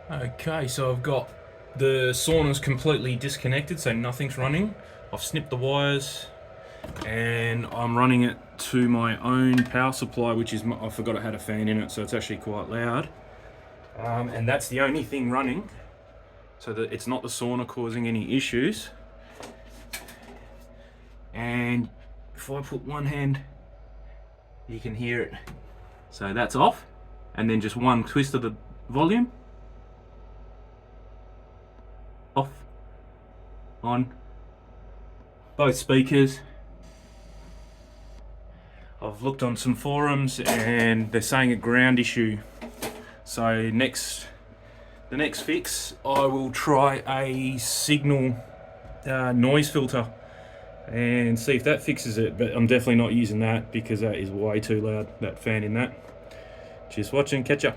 Okay, so I've got the sauna's completely disconnected, so nothing's running. I've snipped the wires and I'm running it to my own power supply, which is, I forgot it had a fan in it, so it's actually quite loud. And that's the only thing running, so that it's not the sauna causing any issues. And if I put one hand, you can hear it. So that's off, and then just one twist of the volume. Off, on, both speakers. I've looked on some forums and they're saying a ground issue. So the next fix, I will try a signal noise filter and see if that fixes it. But I'm definitely not using that because that is way too loud, that fan in that. Cheers for watching, catch ya.